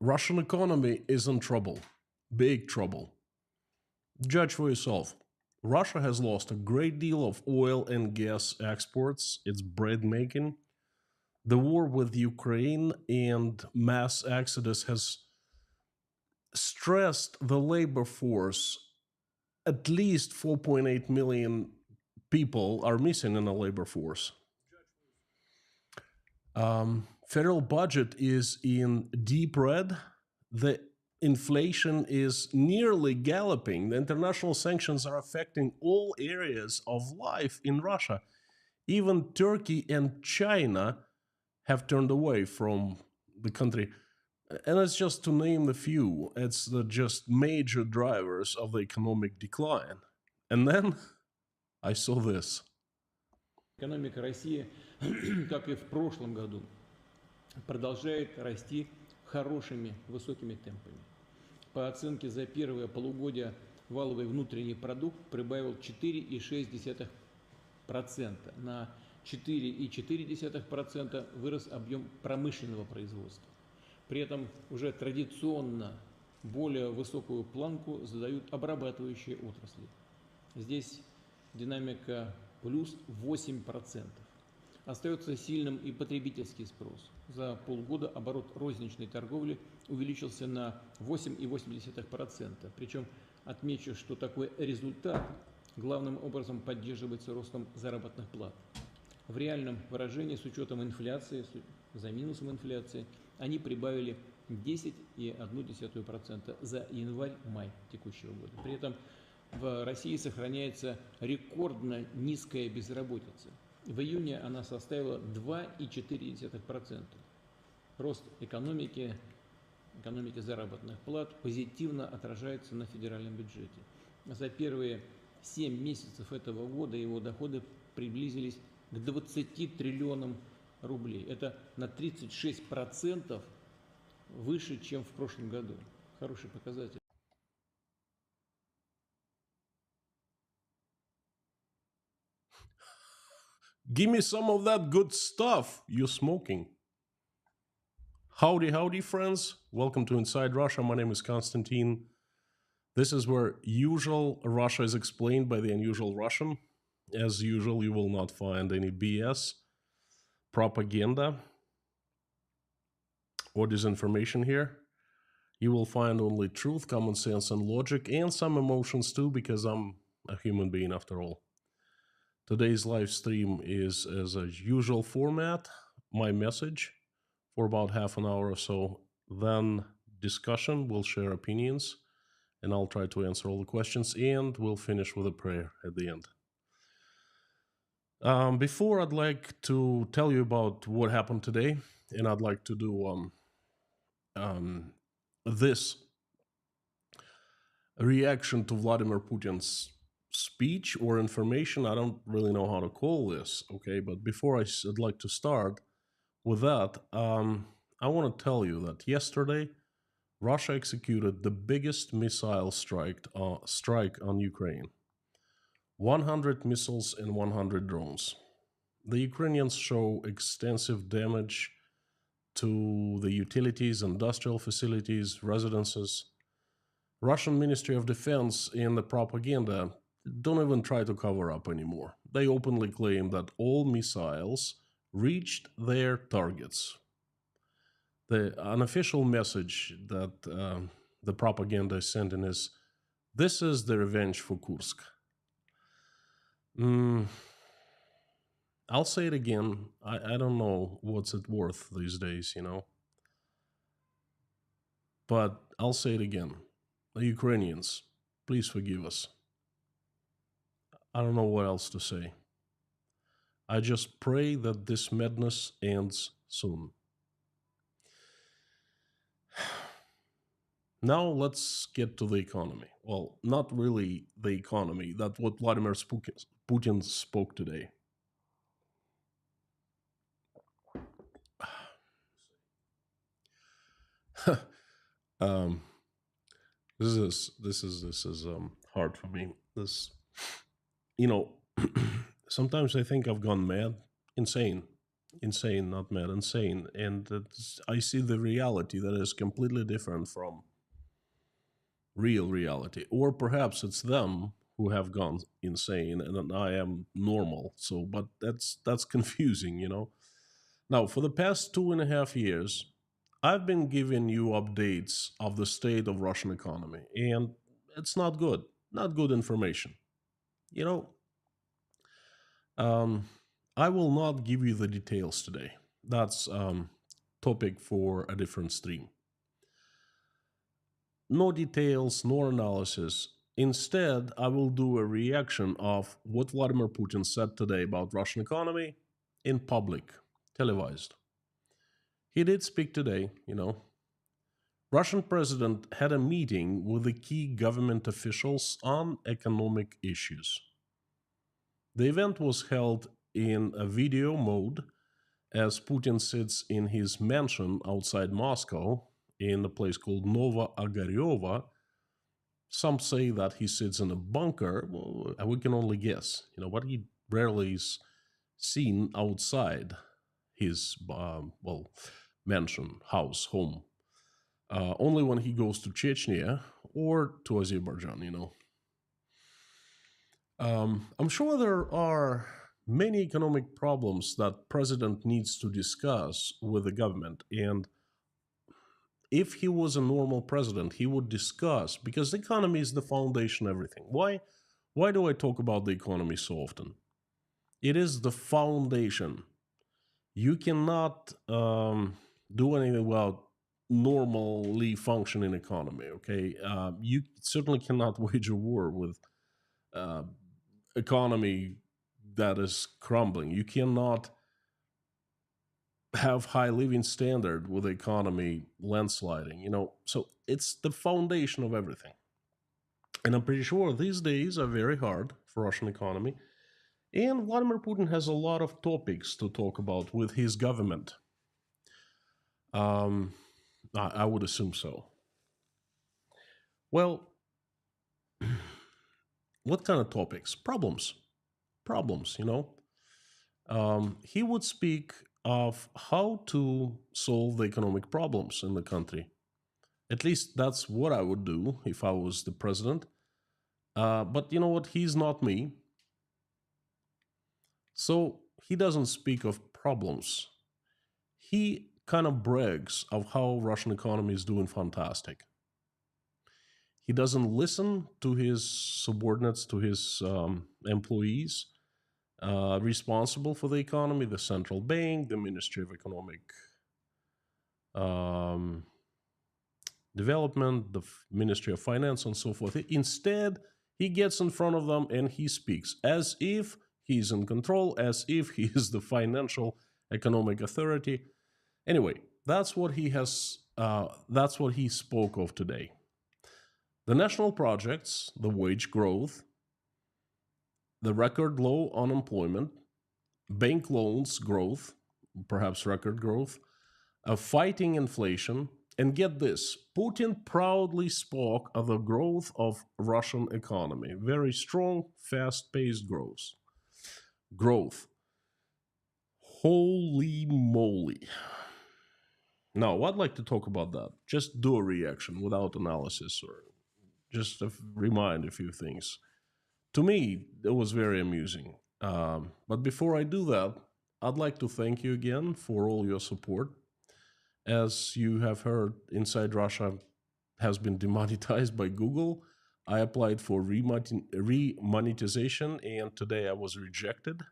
Russian economy is in trouble. Big trouble. Judge for yourself. Russia has lost a great deal of oil and gas exports, its bread making. The war with Ukraine and mass exodus has stressed the labor force. At least 4.8 million people are missing in the labor force. Federal budget is in deep red. The inflation is nearly galloping. The international sanctions are affecting all areas of life in Russia. Even Turkey and China have turned away from the country. And it's just to name a few. It's the just major drivers of the economic decline. And then I saw this. Экономика России, как и в прошлом году, продолжает расти хорошими, высокими темпами. По оценке за первое полугодие валовый внутренний продукт прибавил 4,6%. На 4,4% вырос объем промышленного производства. При этом уже традиционно более высокую планку задают обрабатывающие отрасли. Здесь динамика плюс 8%. Остается сильным и потребительский спрос. За полгода оборот розничной торговли увеличился на 8,8%. Причем отмечу, что такой результат главным образом поддерживается ростом заработных плат. В реальном выражении, с учетом инфляции, за минусом инфляции, они прибавили 10,1% за январь-май текущего года. При этом в России сохраняется рекордно низкая безработица. В июне она составила 2,4%. Рост экономики заработных плат позитивно отражается на федеральном бюджете. За первые 7 месяцев этого года его доходы приблизились к 20 триллионам рублей. Это на 36% выше, чем в прошлом году. Хороший показатель. Give me some of that good stuff you're smoking. Howdy, howdy, friends. Welcome to Inside Russia. My name is Konstantin. This is where usual Russia is explained by the unusual Russian. As usual, you will not find any BS, propaganda, or disinformation here. You will find only truth, common sense, and logic, and some emotions too, because I'm a human being after all. Today's live stream is as a usual format, my message for about half an hour or so, then discussion, we'll share opinions, and I'll try to answer all the questions, and we'll finish with a prayer at the end. Before, I'd like to tell you about what happened today, and I'd like to do this reaction to Vladimir Putin's speech or information. I don't really know how to call this, okay? But before I'd like to start with that, I want to tell you that yesterday, Russia executed the biggest missile strike on Ukraine. 100 missiles and 100 drones. The Ukrainians show extensive damage to the utilities, industrial facilities, residences. Russian Ministry of Defense and the propaganda don't even try to cover up anymore. They openly claim that all missiles reached their targets. The unofficial message that the propaganda is sending is, this is the revenge for Kursk. I'll say it again. I don't know what's it worth these days, you know. But I'll say it again. The Ukrainians, please forgive us. I don't know what else to say. I just pray that this madness ends soon. Now let's get to the economy. Well, not really the economy. That's what Vladimir Putin spoke today. This is hard for me. This, you know, sometimes I think I've gone mad, insane. Insane, not mad, insane. And I see the reality that is completely different from real reality. Or perhaps it's them who have gone insane and then I am normal. So, but that's confusing, you know. Now, for the past 2.5 years, I've been giving you updates of the state of Russian economy, and it's not good. Not good information. You know, um, I will not give you the details today. That's topic for a different stream. No details, nor analysis. Instead, I will do a reaction of what Vladimir Putin said today about Russian economy in public, televised. He did speak today, you know. Russian president had a meeting with the key government officials on economic issues. The event was held in a video mode as Putin sits in his mansion outside Moscow in a place called Nova Ogaryova. Some say that he sits in a bunker. Well, we can only guess, you know, but he rarely is seen outside his mansion, house, home. Only when he goes to Chechnya or to Azerbaijan, you know. I'm sure there are many economic problems that president needs to discuss with the government, and if he was a normal president, he would discuss because the economy is the foundation of everything. Why do I talk about the economy so often? It is the foundation. You cannot do anything without normally functioning economy. Okay, you certainly cannot wage a war with uh, economy that is crumbling. You cannot have high living standard with the economy landsliding. You know, so it's the foundation of everything. And I'm pretty sure these days are very hard for Russian economy. And Vladimir Putin has a lot of topics to talk about with his government. Um, I would assume so. Well, what kind of topics? Problems. Problems, you know. He would speak of how to solve the economic problems in the country. At least that's what I would do if I was the president. But you know what? He's not me. So he doesn't speak of problems. He kind of brags of how Russian economy is doing fantastic. He doesn't listen to his subordinates, to his employees responsible for the economy, the central bank, the Ministry of Economic um, Development, the Ministry of Finance, and so forth. Instead, he gets in front of them and he speaks as if he's in control, as if he is the financial economic authority. Anyway, that's what he has. That's what he spoke of today. The national projects, the wage growth, the record low unemployment, bank loans growth, perhaps record growth, fighting inflation, and get this, Putin proudly spoke of the growth of Russian economy. Very strong, fast-paced growth. Growth. Holy moly. Now, I'd like to talk about that. Just do a reaction without analysis or just remind a few things. To me, it was very amusing. But before I do that, I'd like to thank you again for all your support. As you have heard, Inside Russia has been demonetized by Google. I applied for remonetization, and today I was rejected.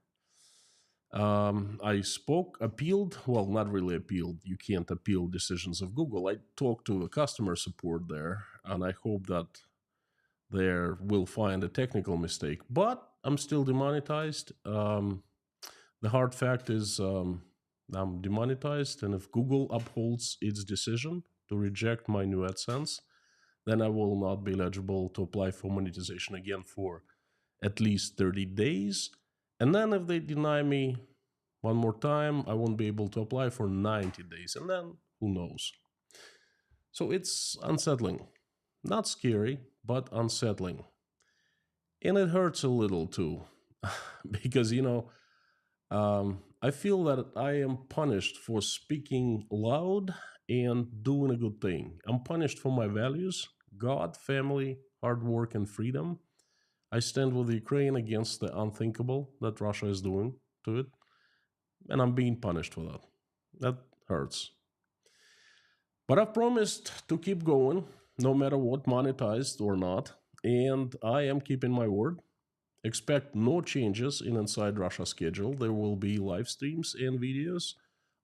I spoke, appealed. Well, not really appealed. You can't appeal decisions of Google. I talked to the customer support there, and I hope that there will find a technical mistake. But I'm still demonetized. The hard fact is I'm demonetized, and if Google upholds its decision to reject my new AdSense, then I will not be eligible to apply for monetization again for at least 30 days. And then if they deny me one more time, I won't be able to apply for 90 days. And then who knows? So it's unsettling. Not scary, but unsettling. And it hurts a little too. Because, you know, I feel that I am punished for speaking loud and doing a good thing. I'm punished for my values: God, family, hard work, and freedom. I stand with Ukraine against the unthinkable that Russia is doing to it, and I'm being punished for that. That hurts. But I've promised to keep going, no matter what, monetized or not, and I am keeping my word. Expect no changes in Inside Russia schedule. There will be live streams and videos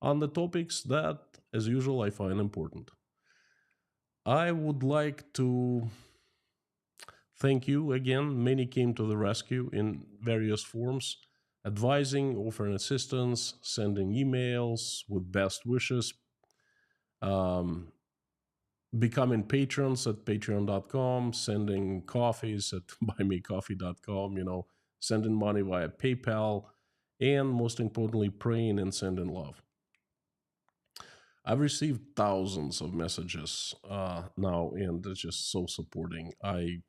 on the topics that, as usual, I find important. I would like to thank you again. Many came to the rescue in various forms, advising, offering assistance, sending emails with best wishes, um, becoming patrons at patreon.com, sending coffees at buymecoffee.com, sending money via PayPal, and most importantly, praying and sending love. I've received thousands of messages now, and it's just so supporting.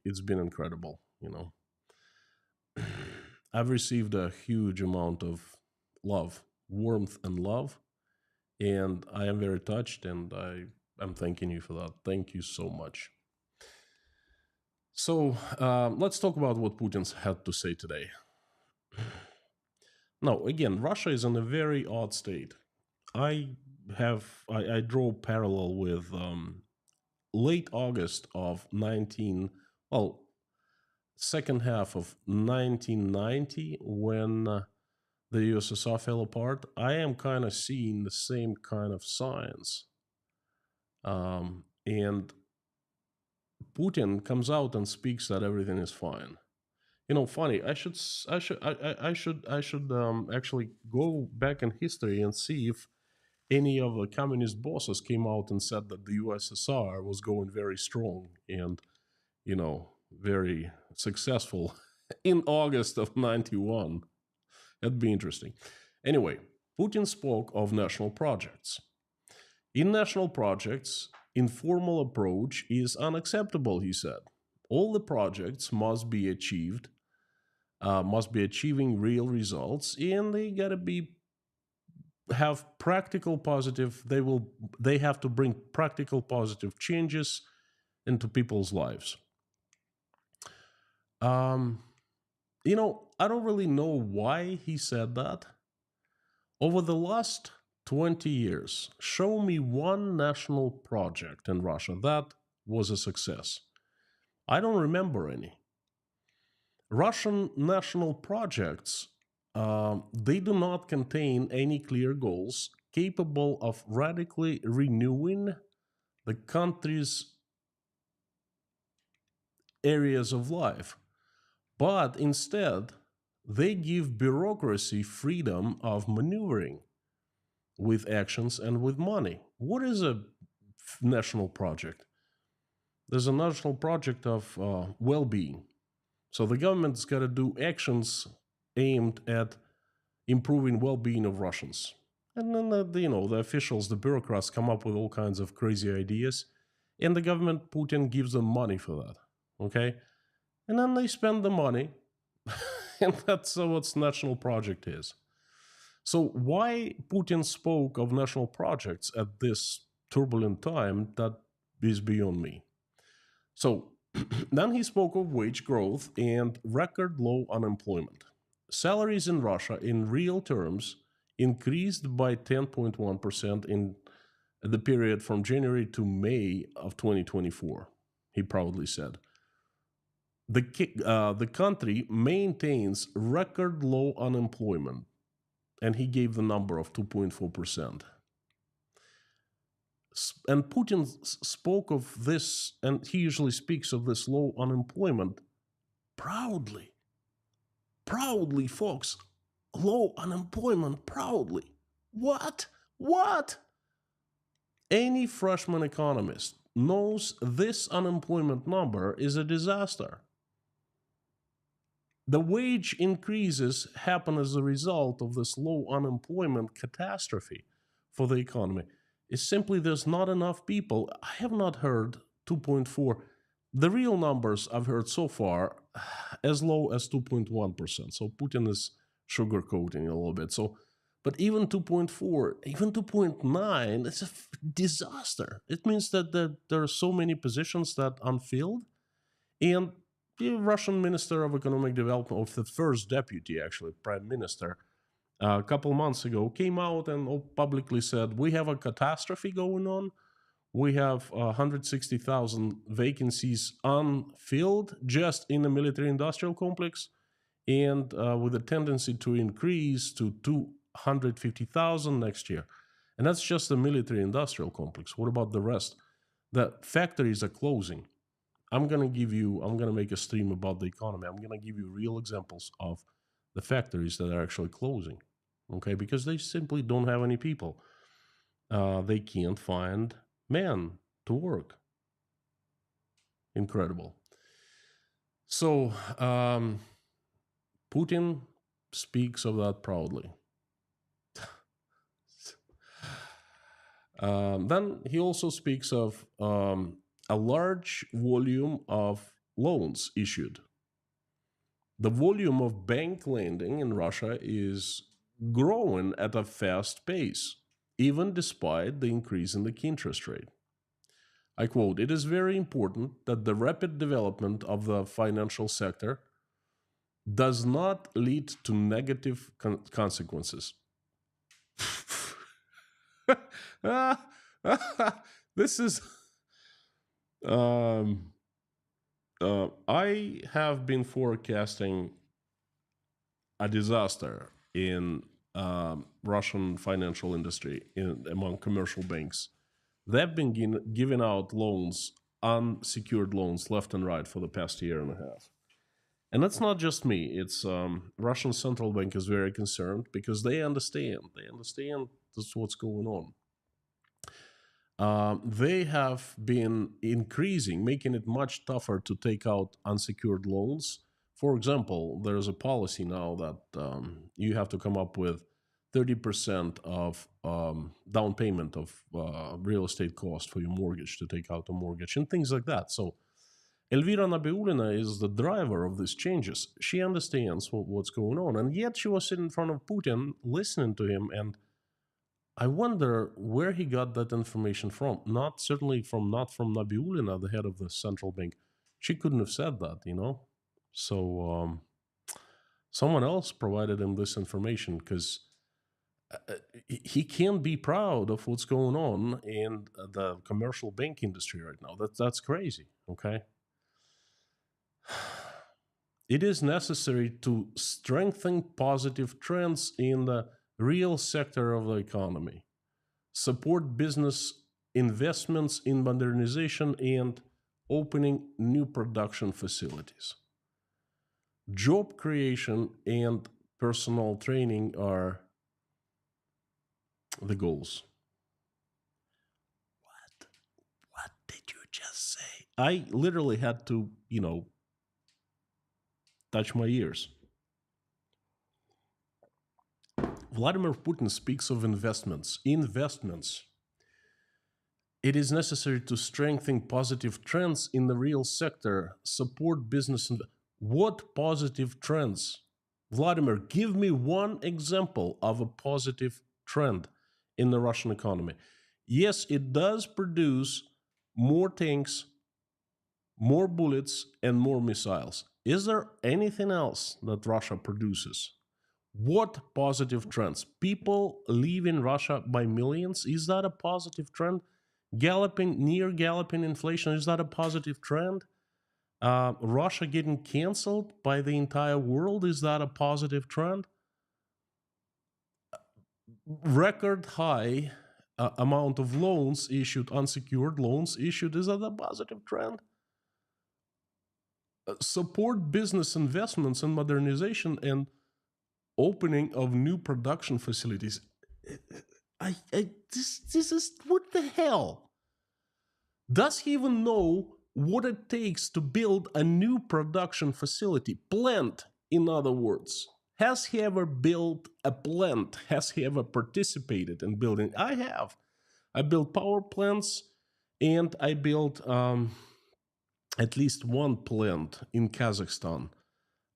It's been incredible. I've received a huge amount of love, warmth, and love, and I am very touched, and I'm thanking you for that. Thank you so much. So let's talk about what Putin's had to say today. Now, again, Russia is in a very odd state. I draw a parallel with late August of second half of 1990, when the USSR fell apart. I am kind of seeing the same kind of signs, and Putin comes out and speaks that everything is fine. Funny. I should actually go back in history and see if any of the communist bosses came out and said that the USSR was going very strong and, very successful in August of 91. That'd be interesting. Anyway, Putin spoke of national projects. In national projects, informal approach is unacceptable, he said. All the projects must be achieving real results, and they gotta have practical positive. They have to bring practical positive changes into people's lives. I don't really know why he said that. Over the last 20 years, show me one national project in Russia that was a success. I don't remember any. Russian national projects, they do not contain any clear goals capable of radically renewing the country's areas of life, but instead they give bureaucracy freedom of maneuvering with actions and with money. What is a national project? There's a national project of well-being. So the government's got to do actions aimed at improving well-being of Russians. And then the officials, the bureaucrats, come up with all kinds of crazy ideas, and the government, Putin, gives them money for that. Okay, and then they spend the money, and that's what national project is. So why Putin spoke of national projects at this turbulent time, that is beyond me. So then he spoke of wage growth and record low unemployment. Salaries in Russia, in real terms, increased by 10.1% in the period from January to May of 2024, he proudly said. The country maintains record low unemployment, and he gave the number of 2.4%. And Putin spoke of this, and he usually speaks of this low unemployment proudly. Proudly, folks. Low unemployment, proudly. What? Any freshman economist knows this unemployment number is a disaster. The wage increases happen as a result of this low unemployment catastrophe for the economy. It's simply there's not enough people. I have not heard 2.4. The real numbers I've heard so far as low as 2.1%. So Putin is sugarcoating a little bit. So But even 2.4, even 2.9, it's a disaster. It means that there are so many positions that unfilled. And the Russian Minister of Economic Development, of the first deputy, actually, Prime Minister, a couple months ago, came out and publicly said, we have a catastrophe going on. We have 160,000 vacancies unfilled just in the military industrial complex, and with a tendency to increase to 250,000 next year. And that's just the military industrial complex. What about the rest? The factories are closing. I'm going to make a stream about the economy. I'm going to give you real examples of the factories that are actually closing, okay? Because they simply don't have any people. They can't find men to work. Incredible. So Putin speaks of that proudly. Then he also speaks of a large volume of loans issued. The volume of bank lending in Russia is growing at a fast pace, even despite the increase in the key interest rate. I quote, "It is very important that the rapid development of the financial sector does not lead to negative consequences." This is. I have been forecasting a disaster in Russian financial industry among commercial banks. They've been giving out loans, unsecured loans, left and right for the past year and a half. And that's not just me. It's Russian central bank is very concerned because they understand. They understand that's what's going on. They have been increasing, making it much tougher to take out unsecured loans. For example, there's a policy now that you have to come up with 30% of down payment of real estate cost for your mortgage to take out a mortgage and things like that. So Elvira Nabiulina is the driver of these changes. She understands what's going on, and yet she was sitting in front of Putin listening to him, and I wonder where he got that information from. Not from Nabiulina, the head of the central bank. She couldn't have said that. So someone else provided him this information because he can't be proud of what's going on in the commercial bank industry right now. That's crazy. Okay. It is necessary to strengthen positive trends in the real sector of the economy, support business investments in modernization and opening new production facilities. Job creation and personal training are the goals. What did you just say? I literally had to, touch my ears. Vladimir Putin speaks of investments. Investments. It is necessary to strengthen positive trends in the real sector, support business. What positive trends? Vladimir, give me one example of a positive trend in the Russian economy. Yes, it does produce more tanks, more bullets, and more missiles. Is there anything else that Russia produces? What positive trends? People leave in Russia by millions. Is that a positive trend? Near galloping inflation. Is that a positive trend? Russia getting canceled by the entire world. Is that a positive trend? Record high amount of loans issued, unsecured loans issued. Is that a positive trend? Support business investments and modernization and opening of new production facilities. This is what the hell? Does he even know what it takes to build a new production facility? Plant, in other words. Has he ever built a plant? Has he ever participated in building? I have. I built power plants, and I built at least one plant in Kazakhstan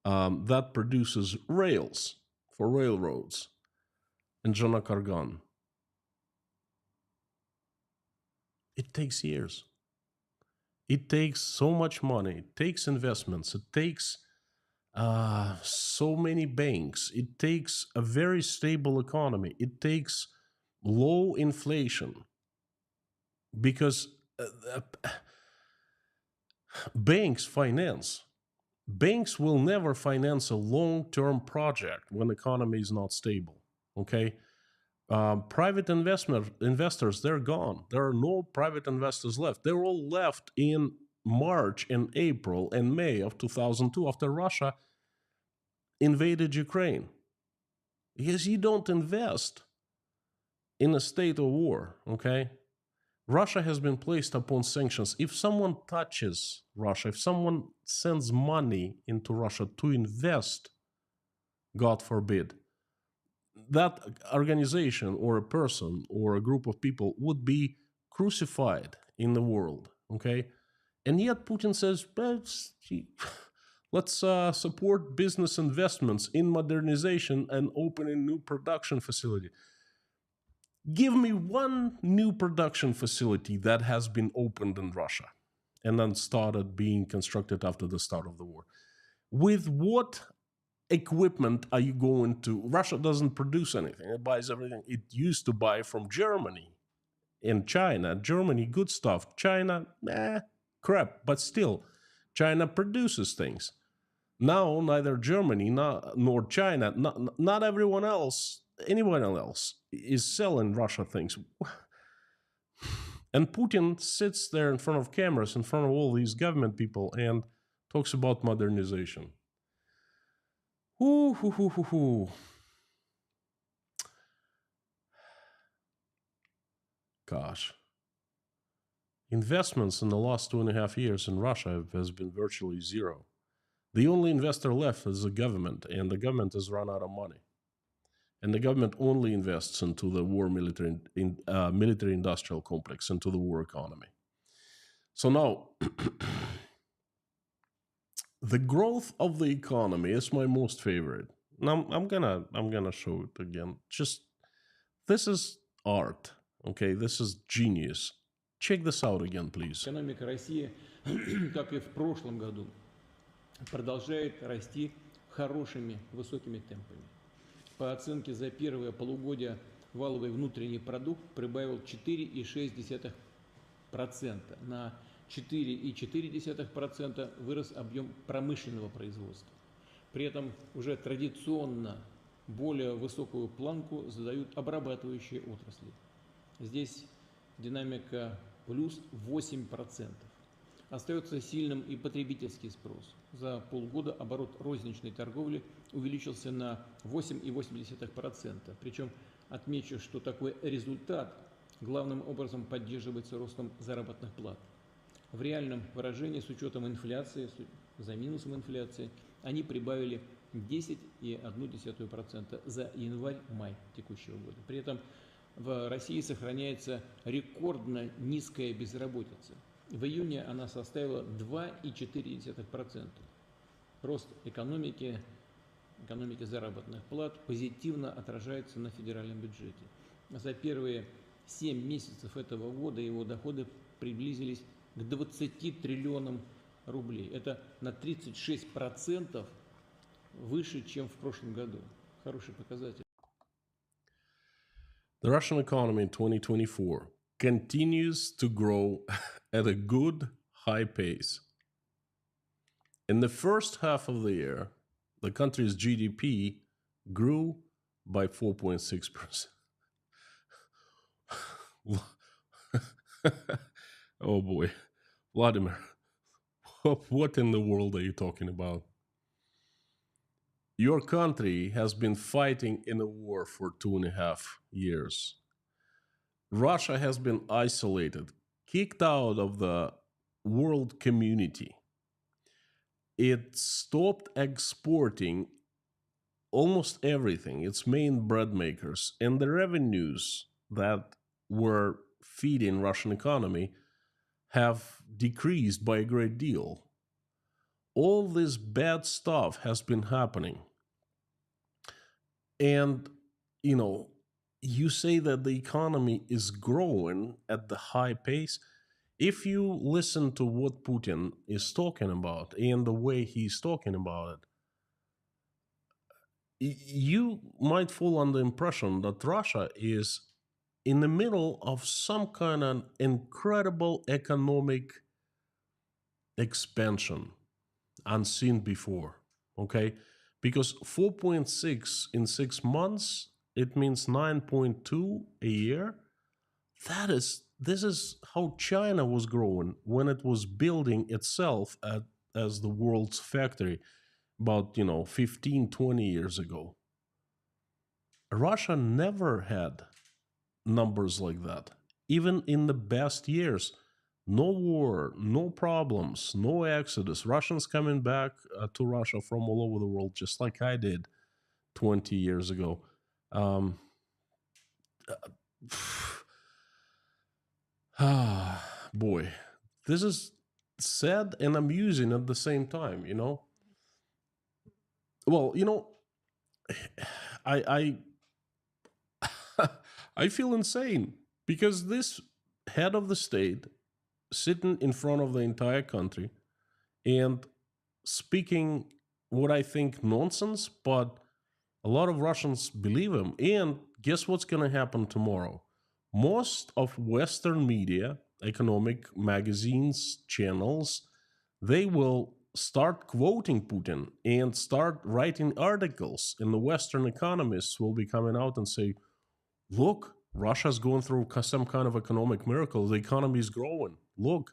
that produces rails for railroads. and Janakargan. It takes years. It takes so much money. It takes investments. It takes so many banks. It takes a very stable economy. It takes low inflation because banks finance. Banks will never finance a long-term project when the economy is not stable. Okay, private investors, they're gone. There are no private investors left. They're all left in March and April and May of 2002 after Russia invaded Ukraine. Because you don't invest in a state of war, okay? Russia has been placed upon sanctions. If someone touches Russia, if someone sends money into Russia to invest, God forbid, that organization or a person or a group of people would be crucified in the world, okay? And yet Putin says, let's support business investments in modernization and opening new production facility. Give me one new production facility that has been opened in Russia and then started being constructed after the start of the war. With what equipment are you going to? Russia doesn't produce anything. It buys everything it used to buy from Germany and China. Germany, good stuff. China, crap. But still, China produces things. Now, neither Germany nor China, not everyone else, anyone else is selling Russia things. And Putin sits there in front of cameras, in front of all these government people, and talks about modernization. Gosh. Investments in the last 2.5 years in Russia has been virtually zero. The only investor left is the government, and the government has run out of money. And the government only invests into the war military-industrial complex, into the war economy. So now, the growth of the economy is my most favorite. Now I'm gonna show it again. Just this is art, okay? This is genius. Check this out again, please. Экономика России, как и в прошлом году, продолжает расти хорошими, высокими темпами. По оценке за первое полугодие валовый внутренний продукт прибавил 4,6%. На 4,4% вырос объем промышленного производства. При этом уже традиционно более высокую планку задают обрабатывающие отрасли. Здесь динамика плюс 8%. Остается сильным и потребительский спрос. За полгода оборот розничной торговли увеличился на 8,8%. Причем отмечу, что такой результат главным образом поддерживается ростом заработных плат. В реальном выражении с учетом инфляции, за минусом инфляции, они прибавили 10,1% за январь-май текущего года. При этом в России сохраняется рекордно низкая безработица. В июне она составила 2,4%. Рост экономики заработных плат позитивно отражается на федеральном бюджете. За первые 7 месяцев этого года его доходы приблизились к 20 триллионам рублей. Это на 36% выше, чем в прошлом году. Хороший показатель. The Russian economy in 2024 continues to grow at a good high pace. In the first half of the year, the country's GDP grew by 4.6%. Oh boy. Vladimir, what in the world are you talking about? Your country has been fighting in a war for 2.5 years. Russia has been isolated, kicked out of the world community. It stopped exporting almost everything, its main bread makers, and the revenues that were feeding Russian economy have decreased by a great deal. All this bad stuff has been happening. And, you say that the economy is growing at the high pace. If you listen to what Putin is talking about and the way he's talking about it, you might fall under the impression that Russia is in the middle of some kind of incredible economic expansion unseen before. Okay, because 4.6 in 6 months, it means 9.2 a year. This is how China was growing when it was building itself as the world's factory about 15, 20 years ago. Russia never had numbers like that. Even in the best years, no war, no problems, no exodus. Russians coming back to Russia from all over the world, just like I did 20 years ago. Um, boy, this is sad and amusing at the same time. Well, I I feel insane because this head of the state sitting in front of the entire country and speaking what I think nonsense, but a lot of Russians believe him. And guess what's going to happen tomorrow? Most of Western media, economic magazines, channels, they will start quoting Putin and start writing articles. And the Western economists will be coming out and say, look, Russia's going through some kind of economic miracle. The economy is growing. Look,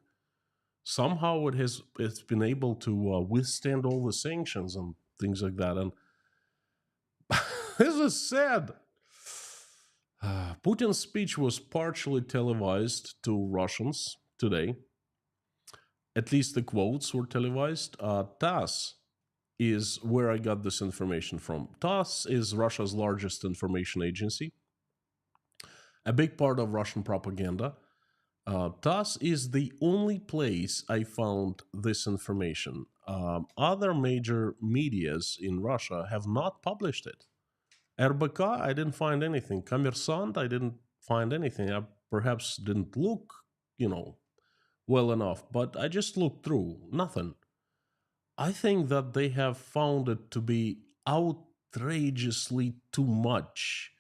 somehow it's been able to withstand all the sanctions and things like that. And this is sad. Putin's speech was partially televised to Russians today. At least the quotes were televised. TASS is where I got this information from. TASS is Russia's largest information agency, a big part of Russian propaganda. TASS is the only place I found this information. Other major medias in Russia have not published it. RBK, I didn't find anything. Kommersant, I didn't find anything. I perhaps didn't look, well enough, but I just looked through. Nothing. I think that they have found it to be outrageously too much,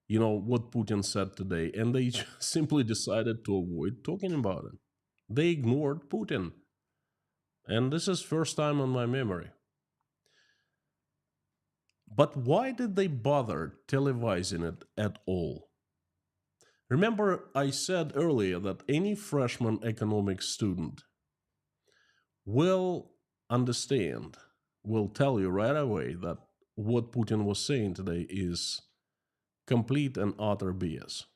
what Putin said today, and they simply decided to avoid talking about it. They ignored Putin. And this is first time on my memory. But why did they bother televising it at all? Remember, I said earlier that any freshman economics student will understand, will tell you right away that what Putin was saying today is complete and utter BS.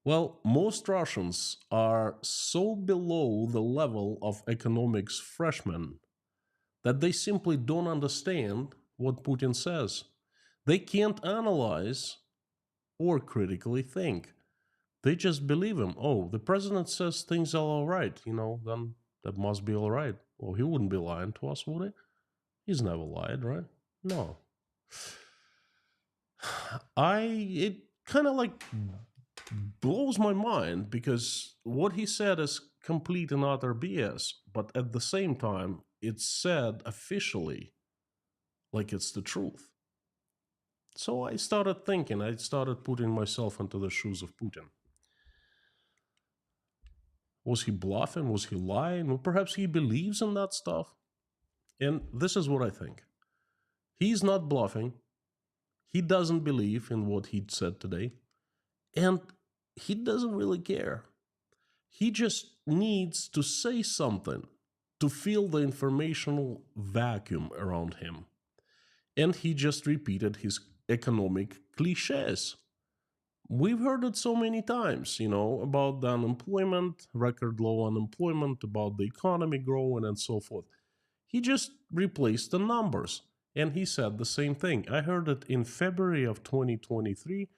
Well, most Russians are so below the level of economics freshmen that they simply don't understand what Putin says. They can't analyze or critically think. They just believe him. Oh, the president says things are all right, then that must be all right. Well, he wouldn't be lying to us, would he? He's never lied, right? No. It kind of like blows my mind because what he said is complete and utter BS, but at the same time, it's said officially like it's the truth. So I started thinking, I started putting myself into the shoes of Putin. Was he bluffing? Was he lying? Well, perhaps he believes in that stuff. And this is what I think. He's not bluffing. He doesn't believe in what he said today. And he doesn't really care. He just needs to say something to fill the informational vacuum around him. And he just repeated his economic cliches. We've heard it so many times, about the unemployment, record low unemployment, about the economy growing, and so forth. He just replaced the numbers. And he said the same thing. I heard it in February of 2023.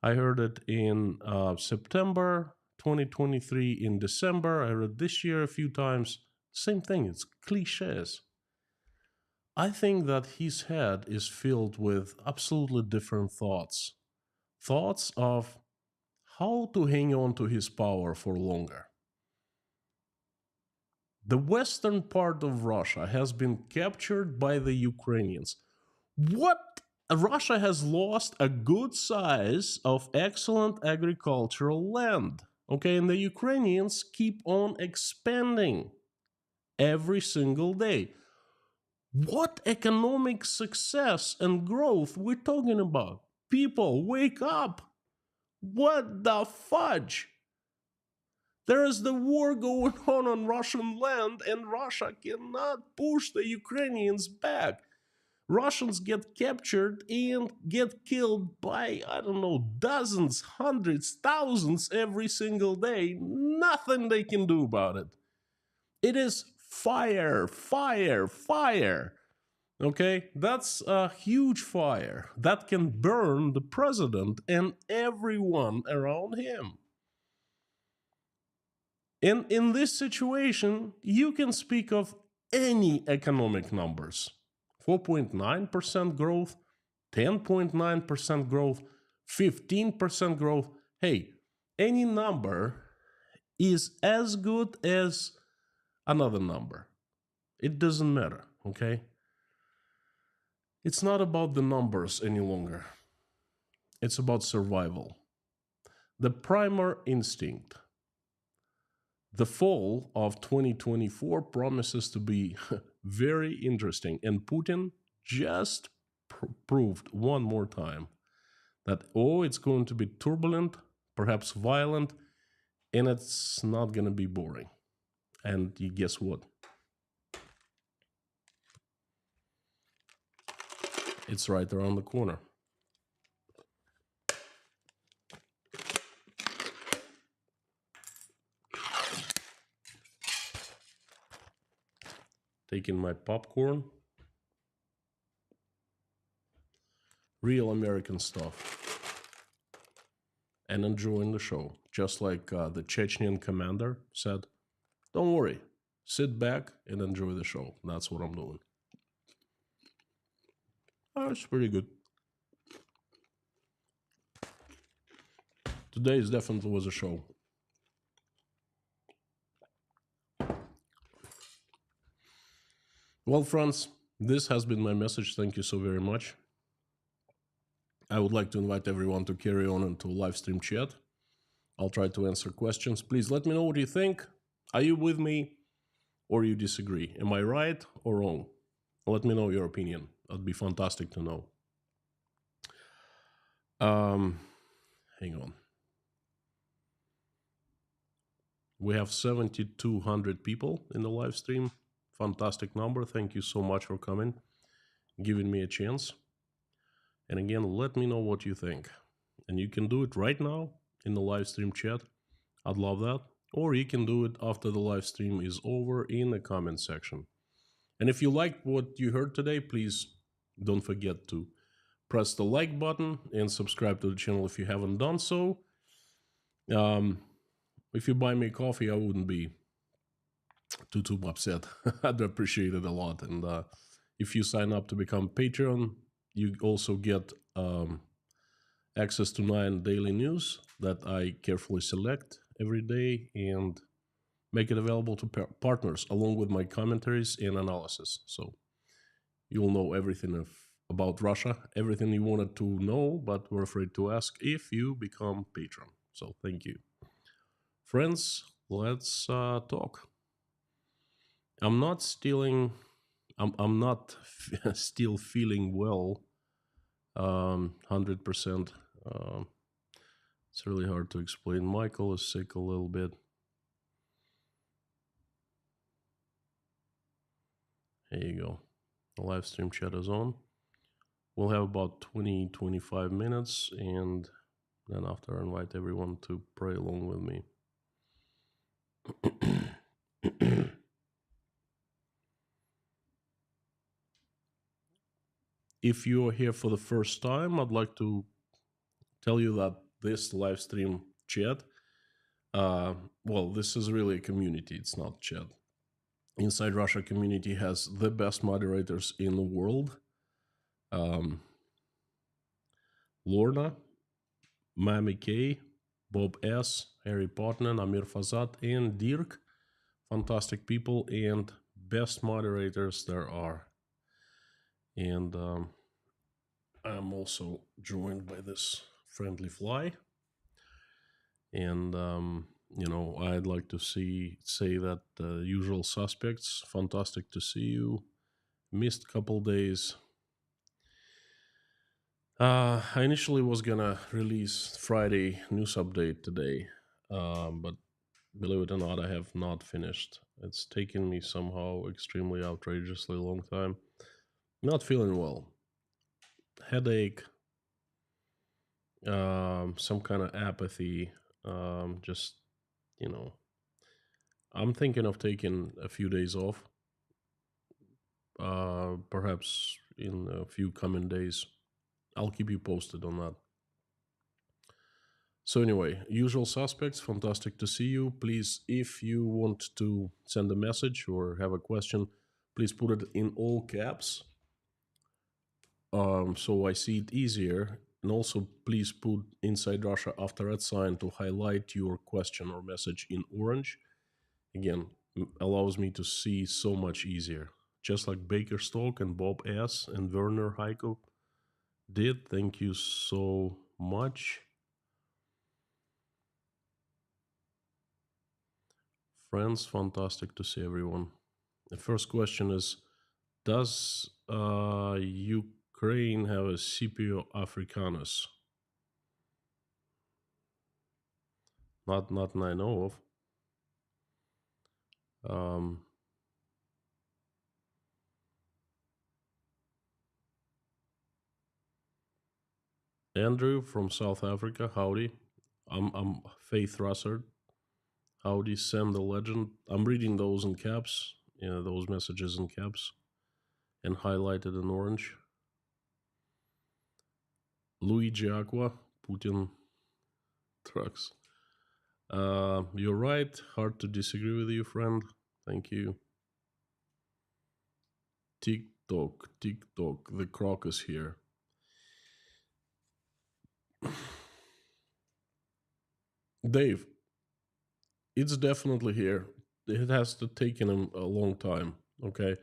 I heard it in September 2023, in December. I heard it this year a few times. Same thing, it's cliches. I think that his head is filled with absolutely different thoughts thoughts of how to hang on to his power for longer. The western part of Russia has been captured by the Ukrainians. What? Russia has lost a good size of excellent agricultural land. Okay, and the Ukrainians keep on expanding every single day. What economic success and growth we're talking about? People, wake up! What the fudge? There is the war going on Russian land, and Russia cannot push the Ukrainians back. Russians get captured and get killed by, I don't know, dozens, hundreds, thousands every single day. Nothing they can do about it. It is fire, fire, fire. Okay, that's a huge fire that can burn the president and everyone around him. And in this situation, you can speak of any economic numbers: 4.9% growth, 10.9% growth, 15% growth. Hey, any number is as good as another number. It doesn't matter, okay? It's not about the numbers any longer. It's about survival. The primal instinct. The fall of 2024 promises to be very interesting, and Putin just proved one more time that, oh, it's going to be turbulent, perhaps violent, and it's not going to be boring. And you guess what? It's right around the corner. Taking my popcorn. Real American stuff. And enjoying the show. Just like the Chechnyan commander said, don't worry, sit back and enjoy the show. That's what I'm doing. Oh, it's pretty good. Today definitely was a show. Well, friends, this has been my message. Thank you so very much. I would like to invite everyone to carry on into live stream chat. I'll try to answer questions. Please let me know what you think. Are you with me or you disagree? Am I right or wrong? Let me know your opinion. That'd be fantastic to know. Hang on. We have 7,200 people in the live stream. Fantastic number. Thank you so much for coming, giving me a chance. And again, let me know what you think. And you can do it right now in the live stream chat. I'd love that. Or you can do it after the live stream is over in the comment section. And if you liked what you heard today, please don't forget to press the like button and subscribe to the channel if you haven't done so. If you buy me coffee, I wouldn't be too upset. I'd appreciate it a lot. And if you sign up to become Patreon, you also get access to 9 daily news that I carefully select every day and make it available to partners along with my commentaries and analysis. So you'll know everything about Russia, everything you wanted to know but were afraid to ask if you become patron. So thank you. Friends, let's talk. I'm not still feeling well 100%. It's really hard to explain. Michael is sick a little bit. There you go. The live stream chat is on. We'll have about 20-25 minutes, and then after I invite everyone to pray along with me. If you're here for the first time, I'd like to tell you that this live stream chat, well, this is really a community, it's not chat. Inside Russia community has the best moderators in the world. Lorna, Mami K, Bob S, Harry Potman, Amir Fazat, and Dirk. Fantastic people and best moderators there are. And I'm also joined by this friendly fly. And I'd like to say that usual suspects. Fantastic to see you. Missed couple days. I initially was gonna release Friday news update today, but believe it or not, I have not finished. It's taken me somehow extremely outrageously long time. Not feeling well. Headache, some kind of apathy. Just you know, I'm thinking of taking a few days off. Perhaps in a few coming days. I'll keep you posted on that. So anyway, usual suspects, fantastic to see you. Please, if you want to send a message or have a question, please put it in all caps, so I see it easier. And also, please put Inside Russia after that sign to highlight your question or message in orange. Again, allows me to see so much easier. Just like Baker Stock and Bob S. and Werner Heiko did. Thank you so much. Friends, fantastic to see everyone. The first question is, does Ukraine have a Scipio Africanus? Not I know of. Andrew from South Africa, howdy. I'm Faith Russert. Howdy, Sam the Legend. I'm reading those in caps, those messages in caps, and highlighted in orange. Luigi Aqua, Putin trucks. You're right. Hard to disagree with you, friend. Thank you. TikTok, the croc is here. Dave, it's definitely here. It has to taken him a long time, okay?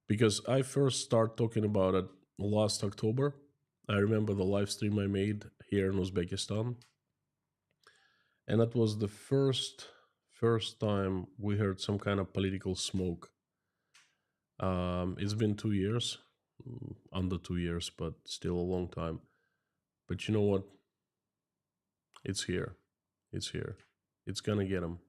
Because I first started talking about it last October. I remember the live stream I made here in Uzbekistan, and that was the first time we heard some kind of political smoke. It's been 2 years, under 2 years, but still a long time. But you know what? It's here. It's here. It's gonna get him.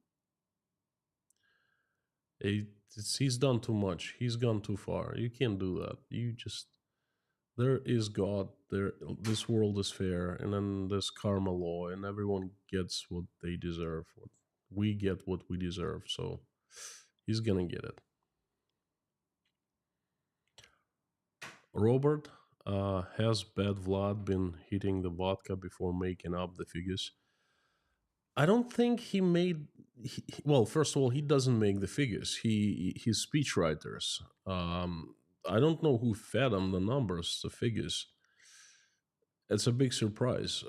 He's done too much. He's gone too far. You can't do that. You just there is God. There, this world is fair, and then there's karma law, and everyone gets what they deserve. We get what we deserve. So he's gonna get it. Robert, has Bad Vlad been hitting the vodka before making up the figures? I don't think he made. Well, first of all, he doesn't make the figures. He's speechwriters. I don't know who fed him the numbers, the figures. It's a big surprise.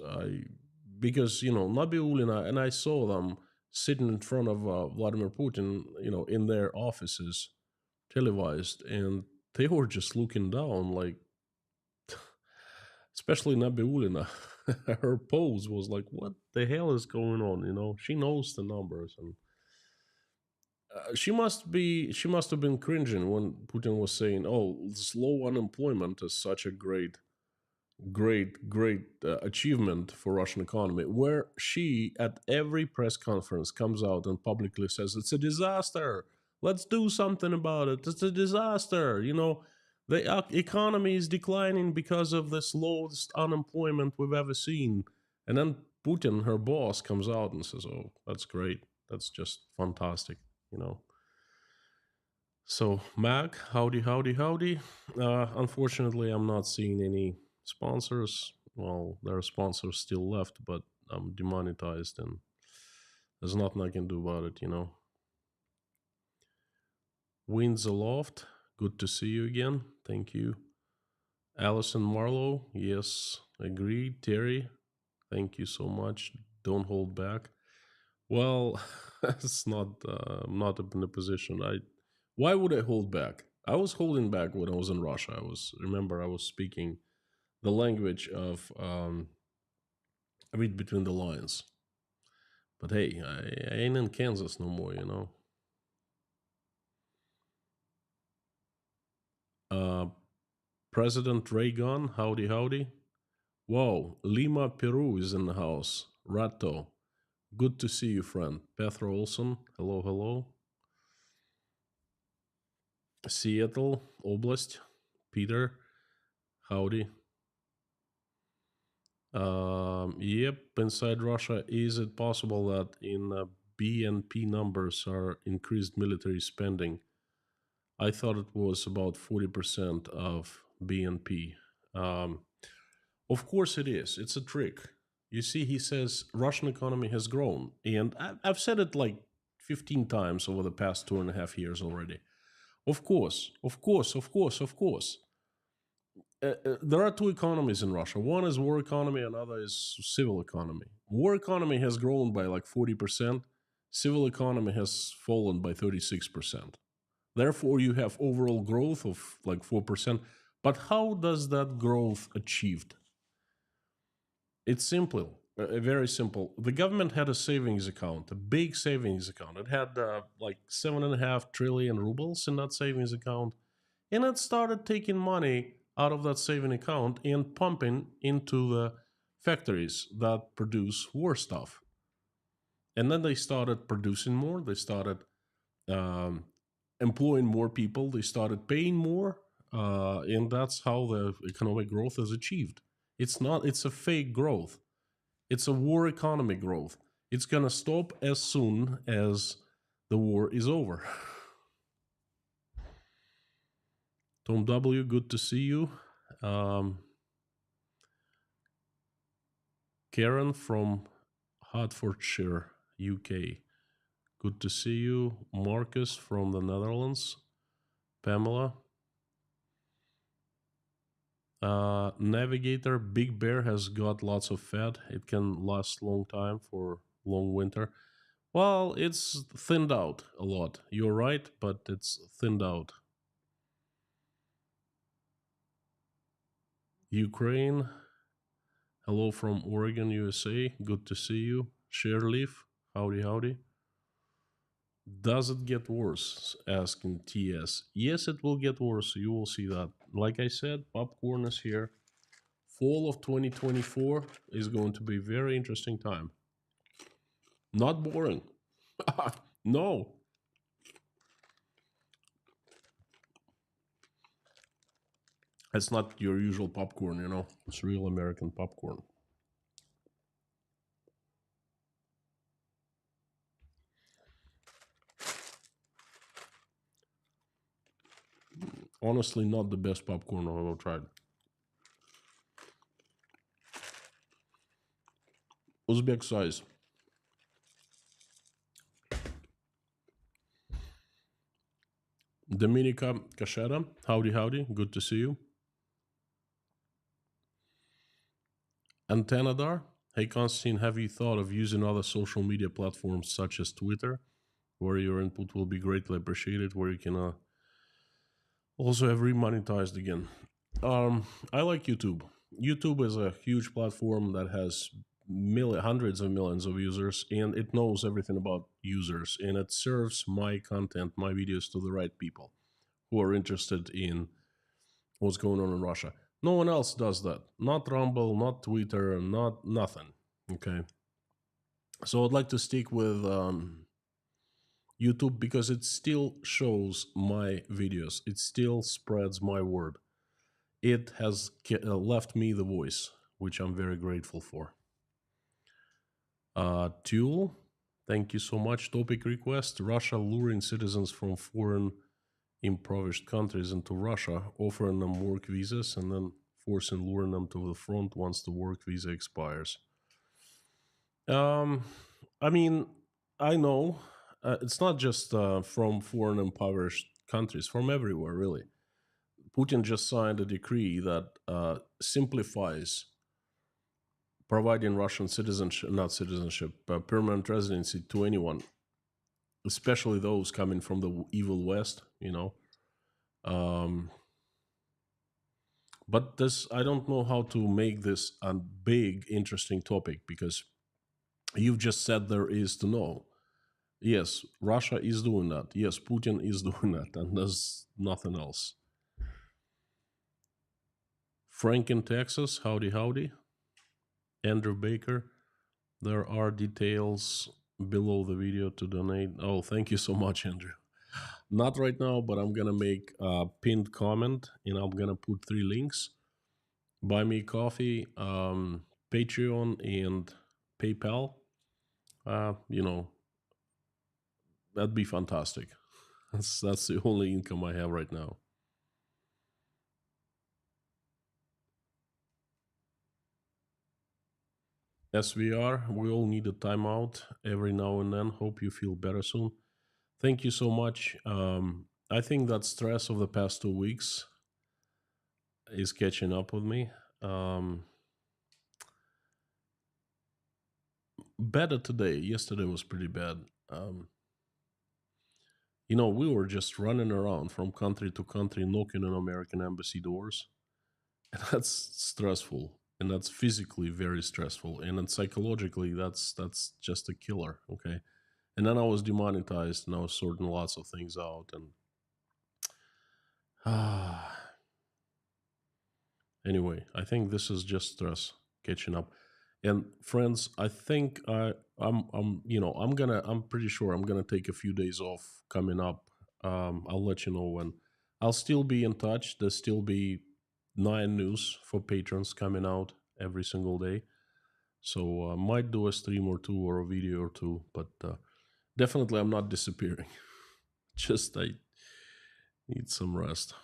Because Nabiulina and I saw them sitting in front of Vladimir Putin, in their offices, televised, and they were just looking down, like, especially Nabiulina. Her pose was like, "What the hell is going on?" She knows the numbers, and she must have been cringing when Putin was saying, "Oh, this low unemployment is such a great achievement for Russian economy," where she at every press conference comes out and publicly says it's a disaster. Let's do something about it. It's a disaster. The economy is declining because of this lowest unemployment we've ever seen. And then Putin, her boss, comes out and says, "Oh, that's great. That's just fantastic." You know. So, Mac, howdy, howdy, howdy. Unfortunately, I'm not seeing any sponsors. Well, there are sponsors still left, but I'm demonetized, and there's nothing I can do about it. Winds aloft, good to see you again. Thank you. Alison Marlowe, yes, agreed. Terry, Thank you so much. Don't hold back. Well, it's not. I'm not in a position. Why would I hold back? I was holding back when I was in Russia. I was remember I was speaking the language of read between the lines. But hey, I ain't in Kansas no more. Uh, President Reagan, howdy, howdy. Whoa, Lima, Peru is in the house. Rato, good to see you, friend. Petro Olson, hello, hello. Seattle, Oblast, Peter, howdy. Yep, inside Russia, is it possible that in BNP numbers are increased military spending? I thought it was about 40% of BNP. Um, of course it is. It's a trick. You see, he says Russian economy has grown, and I've said it like 15 times over the past 2.5 years already. Of course, of course, of course, of course. There are two economies in Russia. One is war economy, another is civil economy. War economy has grown by like 40%. Civil economy has fallen by 36%. Therefore, you have overall growth of like 4%. But how does that growth achieved? It's simple, very simple. The government had a savings account, a big savings account. It had like 7.5 trillion rubles in that savings account, and it started taking money out of that saving account and pumping into the factories that produce war stuff. And then they started producing more. They started um, employing more people. They started paying more, and that's how the economic growth is achieved. It's not. It's a fake growth. It's a war economy growth. It's gonna stop as soon as the war is over. Tom W, good to see you. Um, Karen from Hertfordshire, UK. Good to see you. Marcus from the Netherlands. Pamela. Navigator, Big Bear has got lots of fat. It can last long time for long winter. Well, it's thinned out a lot. You're right, but it's thinned out. Ukraine. Hello from Oregon, USA. Good to see you. Shareleaf. Howdy, howdy. Does it get worse? Asking TS. Yes, it will get worse. You will see that. Like I said, popcorn is here. Fall of 2024 is going to be a very interesting time. Not boring. No. It's not your usual popcorn. It's real American popcorn. Honestly, not the best popcorn I've ever tried. Uzbek size. Dominica Kashera, howdy, howdy. Good to see you. Antenadar, hey Constantine, have you thought of using other social media platforms such as Twitter, where your input will be greatly appreciated, where you can also have remonetized again? I like YouTube. YouTube is a huge platform that has hundreds of millions of users, and it knows everything about users, and it serves my content, my videos to the right people who are interested in what's going on in Russia. No one else does that. Not Rumble, not Twitter, not nothing. Okay. So I'd like to stick with YouTube because it still shows my videos. It still spreads my word. It has left me the voice, which I'm very grateful for. Tool, thank you so much. Topic request: Russia luring citizens from foreign impoverished countries into Russia, offering them work visas, and then luring them to the front once the work visa expires. Um, I mean, I know it's not just from foreign impoverished countries, from everywhere, really. Putin just signed a decree that simplifies providing Russian citizenship, not citizenship, permanent residency to anyone, especially those coming from the evil West, you know. Um, but this, I don't know how to make this a big, interesting topic because you've just said there is to know. Yes, Russia is doing that. Yes, Putin is doing that, and there's nothing else. Frank in Texas, howdy, howdy. Andrew Baker, there are details below the video to donate. Oh, thank you so much, Andrew. Not right now, but I'm gonna make a pinned comment and I'm gonna put three links: Buy Me Coffee, Patreon, and PayPal. You know, that'd be fantastic. That's the only income I have right now. SVR, we all need a timeout every now and then. Hope you feel better soon. Thank you so much. I think that stress of the past 2 weeks is catching up with me. Better today. Yesterday was pretty bad. We were just running around from country to country, knocking on American embassy doors. And that's stressful. And that's physically very stressful. And then psychologically, that's just a killer. Okay. And then I was demonetized and I was sorting lots of things out. And anyway, I think this is just stress catching up. And friends, I think I'm pretty sure I'm gonna take a few days off coming up. I'll let you know when. I'll still be in touch. There'll still be 9 news for patrons coming out every single day. So might do a stream or two or a video or two, but definitely I'm not disappearing. Just I need some rest.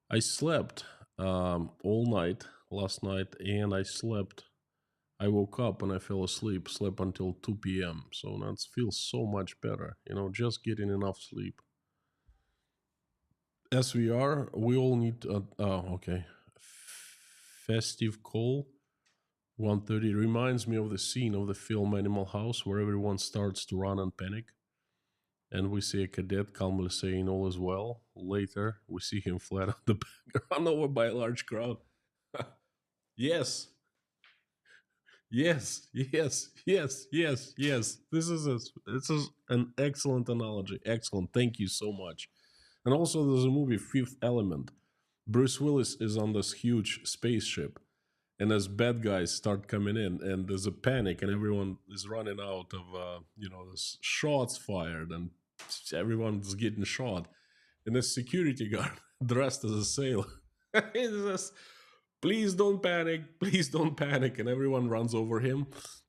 I slept all night last night, and I slept. I woke up and I fell asleep, slept until 2 p.m. So that feels so much better, just getting enough sleep. SVR, we all need. Okay. Festive call 1:30 reminds me of the scene of the film Animal House where everyone starts to run and panic. And we see a cadet calmly saying all is well. Later, we see him flat on the back, run over by a large crowd. Yes, yes. This is an excellent analogy. Excellent. Thank you so much. And also, there's a movie, Fifth Element. Bruce Willis is on this huge spaceship, and as bad guys start coming in, and there's a panic, and everyone is running out of, there's shots fired, and everyone's getting shot. And this security guard, dressed as a sailor, he says, please don't panic, and everyone runs over him,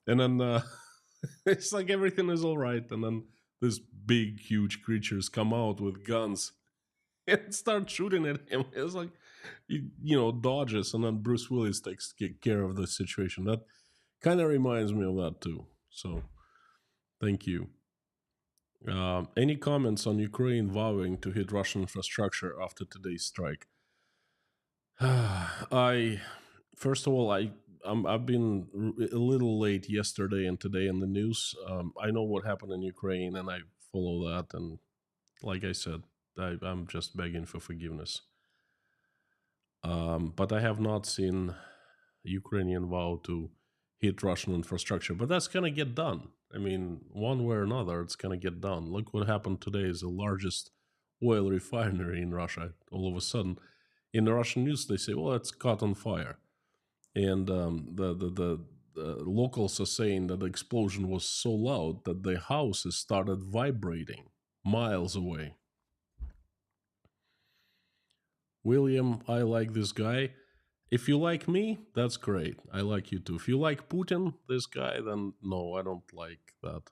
and then it's like everything is all right, and then these big, huge creatures come out with guns and start shooting at him. It's like, dodges, and then Bruce Willis takes care of the situation. That kind of reminds me of that too. So, thank you. Any comments on Ukraine vowing to hit Russian infrastructure after today's strike? I first of all, I've been a little late yesterday and today in the news. I know what happened in Ukraine, and I follow that. And like I said, I'm just begging for forgiveness. But I have not seen Ukrainian vow to hit Russian infrastructure. But that's gonna get done. I mean, one way or another, it's gonna get done. Look what happened today: is the largest oil refinery in Russia. All of a sudden, in the Russian news, they say, "Well, it's caught on fire," and the locals are saying that the explosion was so loud that the houses started vibrating miles away. William, I like this guy. If you like me, that's great. I like you too. If you like Putin, this guy, then no, I don't like that.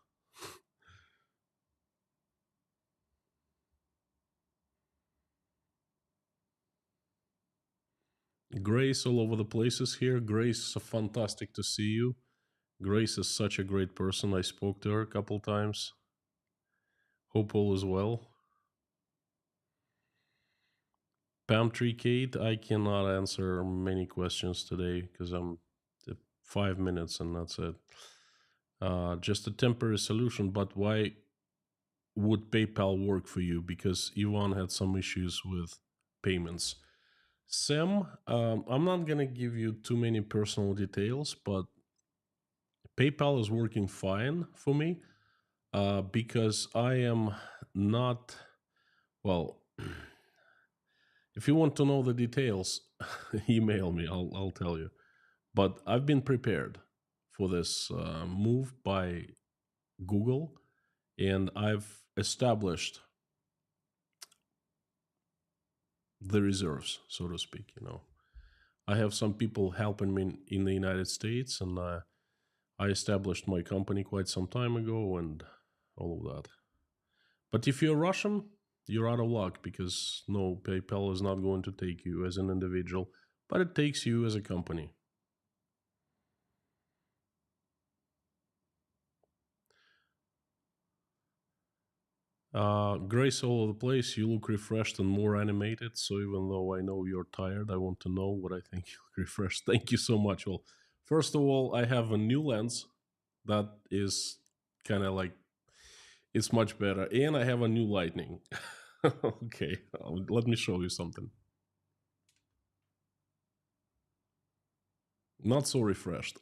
Grace all over the places here. Grace, fantastic to see you. Grace is such a great person. I spoke to her a couple times. Hope all is well. Pam Tree Kate, I cannot answer many questions today because I'm 5 minutes and that's it. Just a temporary solution, but why would PayPal work for you? Because Ivan had some issues with payments. Sam, I'm not going to give you too many personal details, but PayPal is working fine for me because I am not, well, if you want to know the details, email me, I'll tell you. But I've been prepared for this move by Google, and I've established the reserves, so to speak. I have some people helping me in the United States, and I established my company quite some time ago, and all of that. But if you're Russian, you're out of luck because no, PayPal is not going to take you as an individual, but it takes you as a company. Grace all over the place. You look refreshed and more animated. So even though I know you're tired, I want to know what I think you look refreshed. Thank you so much. Well, first of all, I have a new lens that is kind of like it's much better, and I have a new lightning. Okay, let me show you something. Not so refreshed.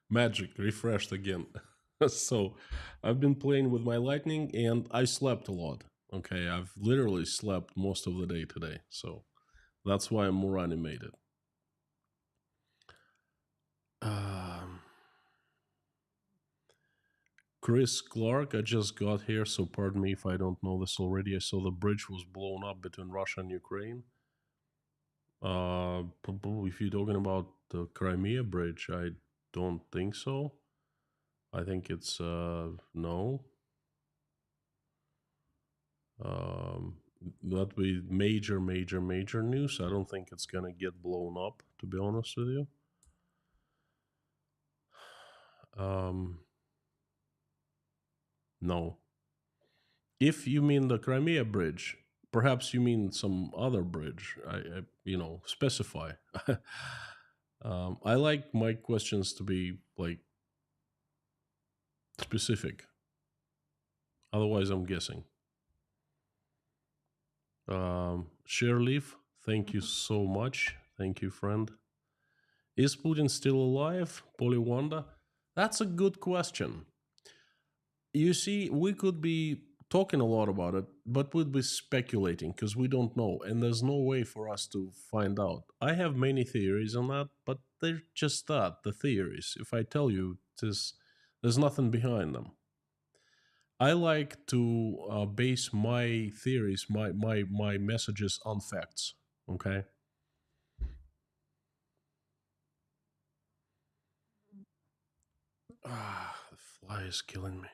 Magic refreshed again. So I've been playing with my lightning and I slept a lot. Okay, I've literally slept most of the day today. So that's why I'm more animated. Um, Chris Clark, I just got here, so pardon me if I don't know this already. I saw the bridge was blown up between Russia and Ukraine. If you're talking about the Crimea bridge, I don't think so. I think it's no. That be major news. I don't think it's gonna get blown up, to be honest with you. No. If you mean the Crimea bridge, perhaps you mean some other bridge. Specify. I like my questions to be like specific. Otherwise, I'm guessing. Sherleaf, thank you so much. Thank you, friend. Is Putin still alive? Polywanda? That's a good question. You see, we could be talking a lot about it, but we'd be speculating because we don't know, and there's no way for us to find out. I have many theories on that, but they're just that, the theories. If I tell you, there's nothing behind them. I like to base my theories, my messages on facts. Okay. The fly is killing me.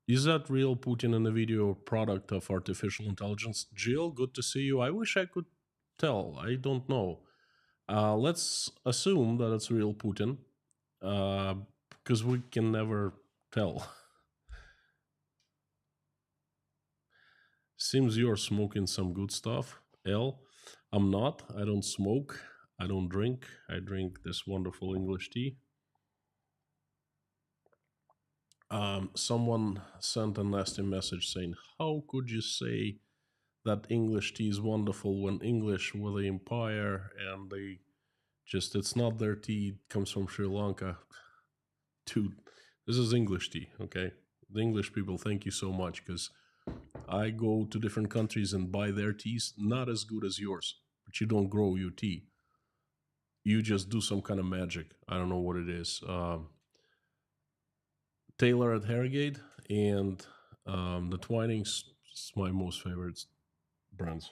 Is that real Putin in the video product of artificial intelligence? Jill, good to see you. I wish I could tell. I don't know. Let's assume that it's real Putin, because we can never tell. Seems you're smoking some good stuff. L, I'm not. I don't smoke. I don't drink. I drink this wonderful English tea. Someone sent a nasty message saying, "How could you say that English tea is wonderful when English were the empire and they just, it's not their tea, it comes from Sri Lanka." Dude, this is English tea, okay? The English people, thank you so much, because I go to different countries and buy their teas, not as good as yours, but you don't grow your tea. You just do some kind of magic. I don't know what it is. Taylor at Harrogate and the Twinings is my most favorite brands.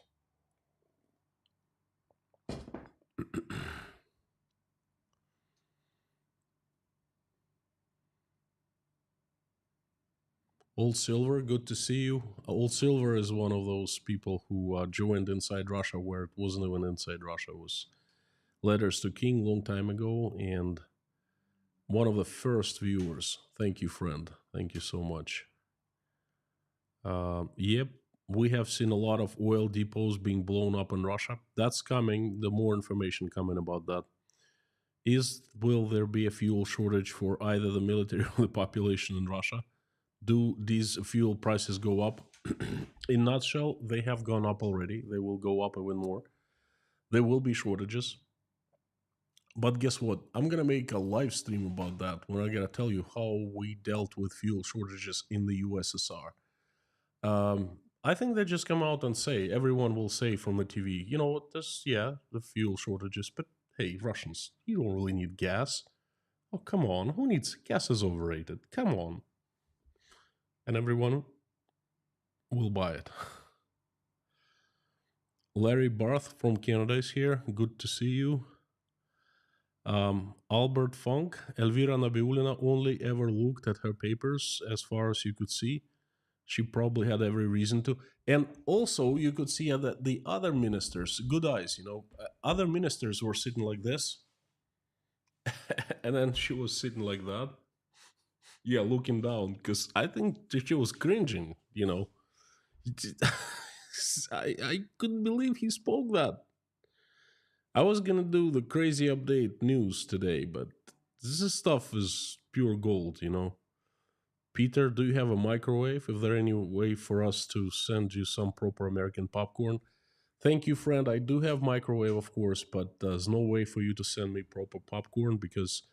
Old Silver, good to see you. Old Silver is one of those people who joined Inside Russia, where it wasn't even Inside Russia. It was Letters to King long time ago, and one of the first viewers. Thank you, friend. Thank you so much. Yep, we have seen a lot of oil depots being blown up in Russia. That's coming. The more information coming about that. Will there be a fuel shortage for either the military or the population in Russia? Do these fuel prices go up? In nutshell, they have gone up already. They will go up even more. There will be shortages. But guess what? I'm gonna make a live stream about that where I'm gonna tell you how we dealt with fuel shortages in the USSR. I think they just come out and say, everyone will say from the TV, you know what, this, yeah, the fuel shortages, but hey, Russians, you don't really need gas. Oh, come on, who needs gas? Is overrated. Come on. And everyone will buy it. Larry Barth from Canada is here. Good to see you. Albert Funk, Elvira Nabiulina only ever looked at her papers as far as you could see. She probably had every reason to. And also, you could see that the other ministers, good eyes, other ministers were sitting like this. And then she was sitting like that. Yeah, looking down, because I think that she was cringing. I couldn't believe he spoke that. I was gonna do the crazy update news today, but this stuff is pure gold. Peter, do you have a microwave? Is there any way for us to send you some proper American popcorn? Thank you, friend. I do have microwave, of course, but there's no way for you to send me proper popcorn because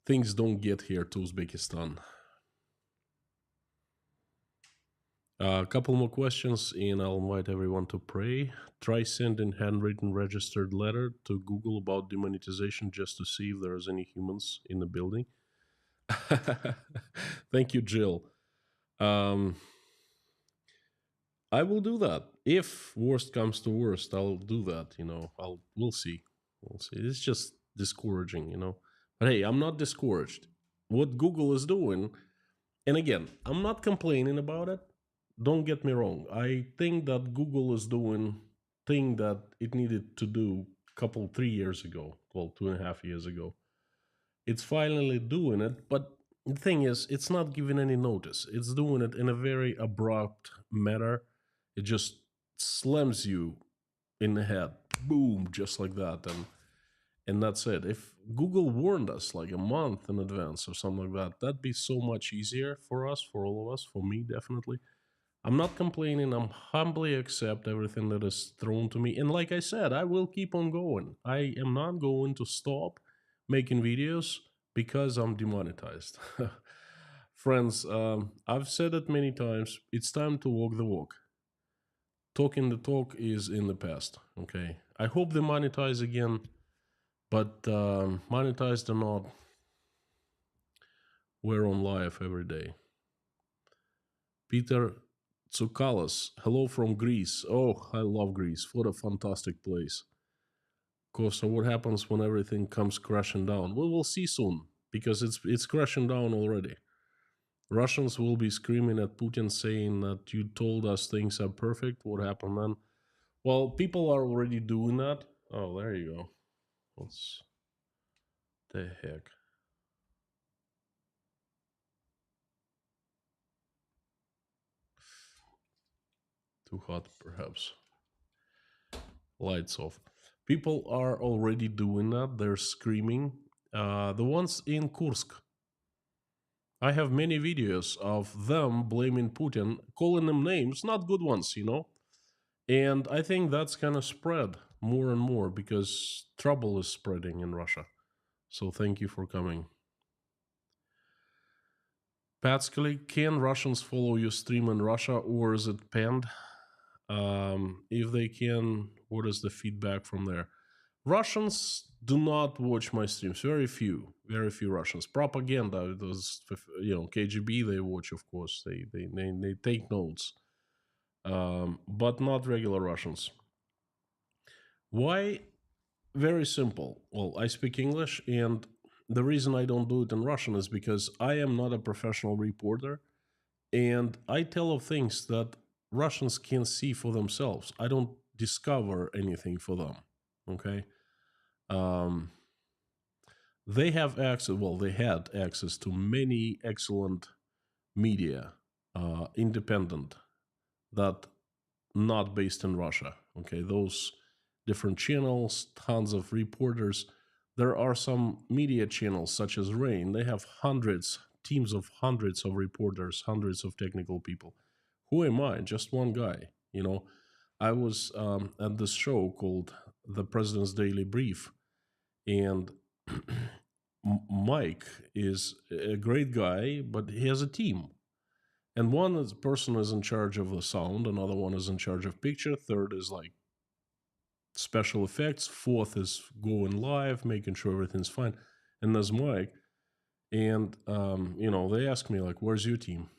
things don't get here to Uzbekistan. A couple more questions, and I'll invite everyone to pray. Try sending handwritten registered letter to Google about demonetization just to see if there's any humans in the building. Thank you, Jill. Um, I will do that. If worst comes to worst, I'll do that. We'll see. We'll see. It's just discouraging. But hey, I'm not discouraged. What Google is doing, and again, I'm not complaining about it. Don't get me wrong. I think that Google is doing thing that it needed to do couple 3 years ago. Well, 2.5 years ago. It's finally doing it, but the thing is, it's not giving any notice. It's doing it in a very abrupt manner. It just slams you in the head, boom, just like that, and that's it. If Google warned us like a month in advance or something like that, that'd be so much easier for us, for all of us, for me definitely. I'm not complaining. I'm humbly accept everything that is thrown to me. And like I said, I will keep on going. I am not going to stop making videos because I'm demonetized. Friends, I've said it many times. It's time to walk the walk. Talking the talk is in the past. Okay. I hope they monetize again, but monetized or not, we're on live every day. Peter Tsoukalos, hello from Greece. Oh, I love Greece. What a fantastic place. Of course, so what happens when everything comes crashing down? Well, we'll see soon, because it's crashing down already. Russians will be screaming at Putin saying that you told us things are perfect. What happened then? Well, people are already doing that. Oh, there you go. What's the heck? Too hot, perhaps. Lights off. People are already doing that. They're screaming. The ones in Kursk. I have many videos of them blaming Putin, calling them names, not good ones. And I think that's kind of spread more and more because trouble is spreading in Russia. So thank you for coming. Patsky, can Russians follow your stream in Russia or is it panned? If they can, what is the feedback from there? Russians do not watch my streams. Very few Russians. Propaganda, those KGB they watch, of course. They take notes, but not regular Russians. Why? Very simple. Well, I speak English, and the reason I don't do it in Russian is because I am not a professional reporter, and I tell of things that Russians can see for themselves. I don't discover anything for them. Okay. Um, they have access. Well, they had access to many excellent media, independent. that not based in Russia. Okay, those different channels, tons of reporters. There are some media channels such as Rain. They have hundreds, teams of hundreds of reporters, hundreds of technical people. Who am I? Just one guy. I was at this show called The President's Daily Brief, and Mike is a great guy, but he has a team. And person is in charge of the sound, another one is in charge of picture, third is like special effects, fourth is going live, making sure everything's fine. And there's Mike. And they ask me like, "Where's your team?"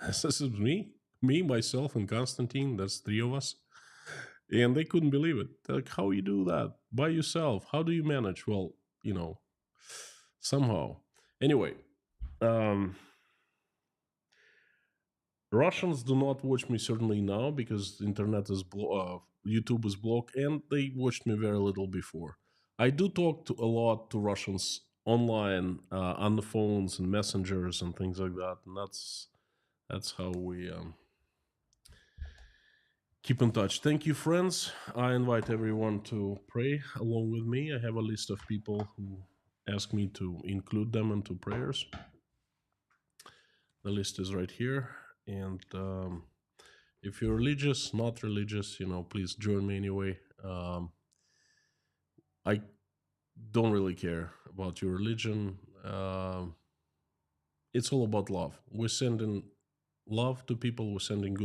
This is me, myself, and Constantine. That's three of us. And they couldn't believe it. They're like, "How you do that by yourself? How do you manage?" Well, somehow. Anyway, um, Russians do not watch me certainly now because the internet is YouTube is blocked, and they watched me very little before. I do talk to a lot to Russians online on the phones and messengers and things like that, and that's how we keep in touch. Thank you, friends. I invite everyone to pray along with me. I have a list of people who ask me to include them into prayers. The list is right here, and if you're religious, not religious, please join me anyway. I don't really care about your religion. It's all about love. We're sending love to people. We're sending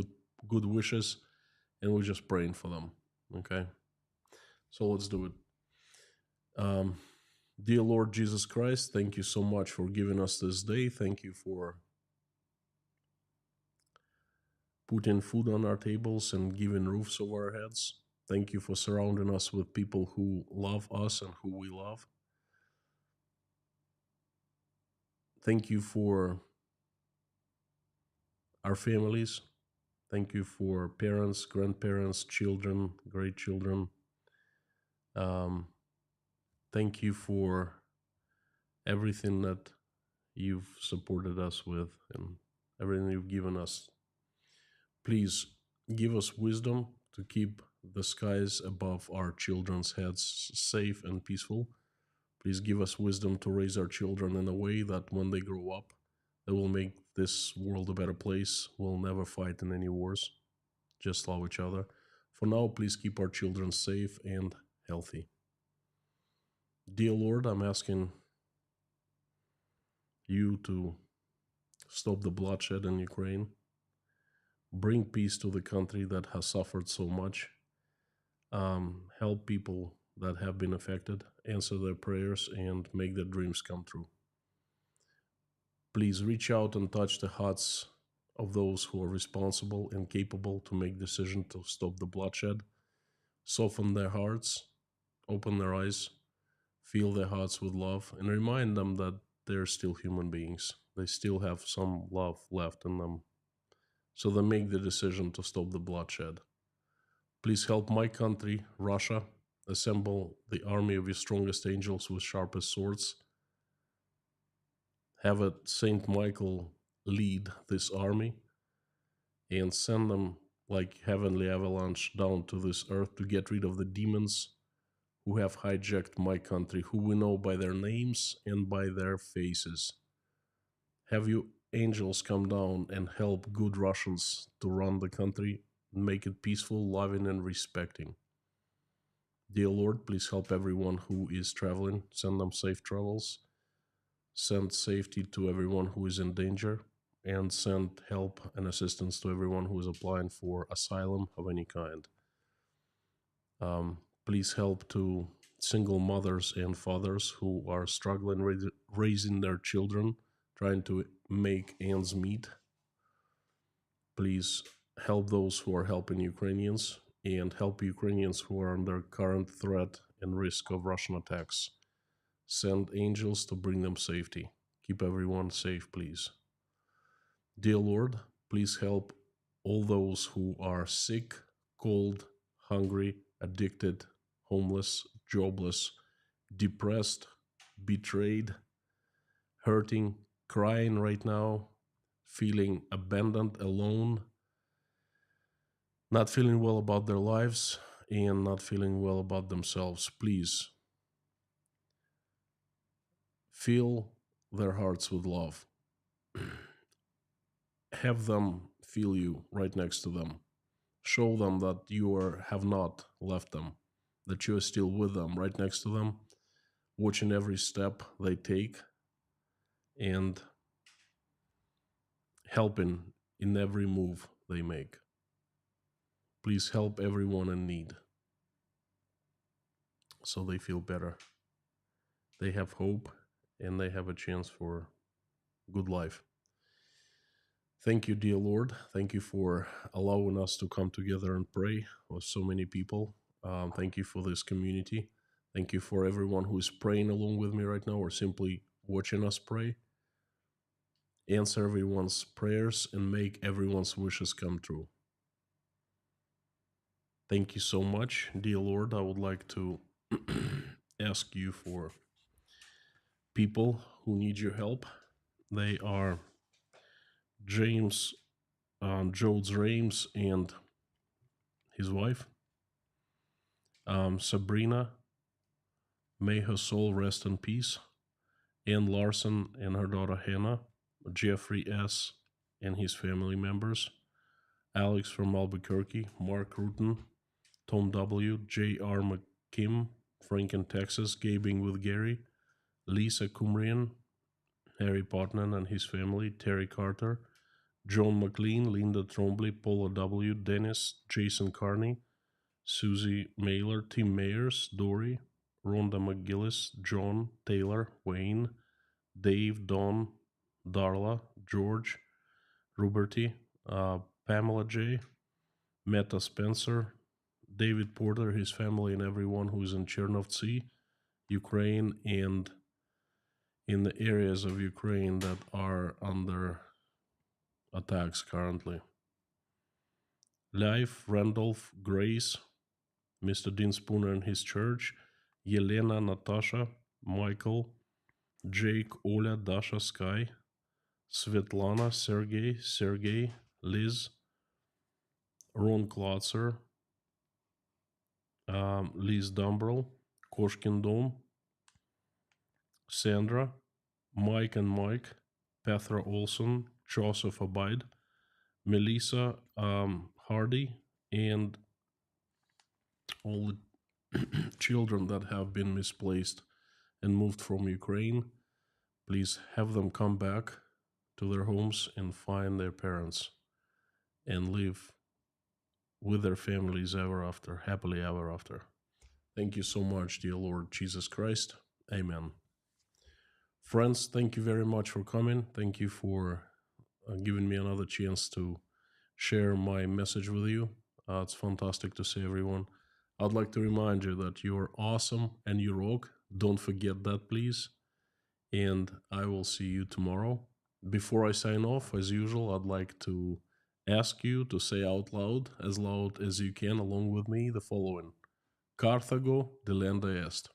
good wishes, and we're just praying for them. Okay, so let's do it. Dear Lord Jesus Christ, thank you so much for giving us this day. Thank you for putting food on our tables and giving roofs over our heads. Thank you for surrounding us with people who love us and who we love. Thank you for our families. Thank you for parents, grandparents, children, great children. Thank you for everything that you've supported us with and everything you've given us. Please give us wisdom to keep the skies above our children's heads safe and peaceful. Please give us wisdom to raise our children in a way that when they grow up, they will make this world a better place. We'll never fight in any wars. Just love each other. For now, please keep our children safe and healthy. Dear Lord, I'm asking you to stop the bloodshed in Ukraine, bring peace to the country that has suffered so much, help people that have been affected, answer their prayers, and make their dreams come true. Please reach out and touch the hearts of those who are responsible and capable to make decisions to stop the bloodshed. Soften their hearts, open their eyes, fill their hearts with love, and remind them that they're still human beings. They still have some love left in them. So they make the decision to stop the bloodshed. Please help my country, Russia, assemble the army of your strongest angels with sharpest swords. Have a Saint Michael lead this army and send them like heavenly avalanche down to this earth to get rid of the demons who have hijacked my country, who we know by their names and by their faces. Have you angels come down and help good Russians to run the country, make it peaceful, loving, and respecting. Dear Lord, please help everyone who is traveling. Send them safe travels. Send safety to everyone who is in danger. And send help and assistance to everyone who is applying for asylum of any kind. Please help to single mothers and fathers who are struggling raising their children, trying to make ends meet. Please help those who are helping Ukrainians and help Ukrainians who are under current threat and risk of Russian attacks. Send angels to bring them safety. Keep everyone safe, please. Dear Lord, please help all those who are sick, cold, hungry, addicted, homeless, jobless, depressed, betrayed, hurting, crying right now, feeling abandoned, alone, not feeling well about their lives and not feeling well about themselves, please fill their hearts with love. Have them feel you right next to them. Show them that have not left them, that you are still with them, right next to them, watching every step they take and helping in every move they make. Please help everyone in need so they feel better. They have hope and they have a chance for good life. Thank you, dear Lord. Thank you for allowing us to come together and pray with so many people. Thank you for this community. Thank you for everyone who is praying along with me right now or simply watching us pray. Answer everyone's prayers and make everyone's wishes come true. Thank you so much, dear Lord. I would like to ask you for people who need your help. They are James, Jodes Rames, and his wife, Sabrina. May her soul rest in peace. Ann Larson and her daughter Hannah, Jeffrey S. and his family members, Alex from Albuquerque, Mark Rutten, Tom W., J.R. McKim, Frank in Texas, Gabing with Gary, Lisa Cumrian, Harry Potnan and his family, Terry Carter, John McLean, Linda Trombley, Paula W., Dennis, Jason Carney, Susie Mailer, Tim Mayers, Dory, Rhonda McGillis, John, Taylor, Wayne, Dave, Don, Darla, George, Ruberty, Pamela J., Meta Spencer, David Porter, his family, and everyone who is in Chernovtsi, Ukraine, and in the areas of Ukraine that are under attacks currently. Life, Randolph, Grace, Mr. Dean Spooner and his church, Yelena, Natasha, Michael, Jake, Oля, Dasha, Sky, Svetlana, Sergey, Liz, Ron Klotzer, Liz Dumbrell, Koshkin Dom, Sandra, Mike and Mike, Petra Olson, Joseph Abide, Melissa Hardy, and all the children that have been misplaced and moved from Ukraine. Please have them come back to their homes and find their parents and live with their families ever after, happily ever after. Thank you so much, dear Lord Jesus Christ. Amen. Friends, thank you very much for coming. Thank you for giving me another chance to share my message with you. It's fantastic to see everyone. I'd like to remind you that you're awesome and you rock. Don't forget that, please. And I will see you tomorrow. Before I sign off, as usual, I'd like to ask you to say out loud as you can, along with me, the following: Carthago delenda est.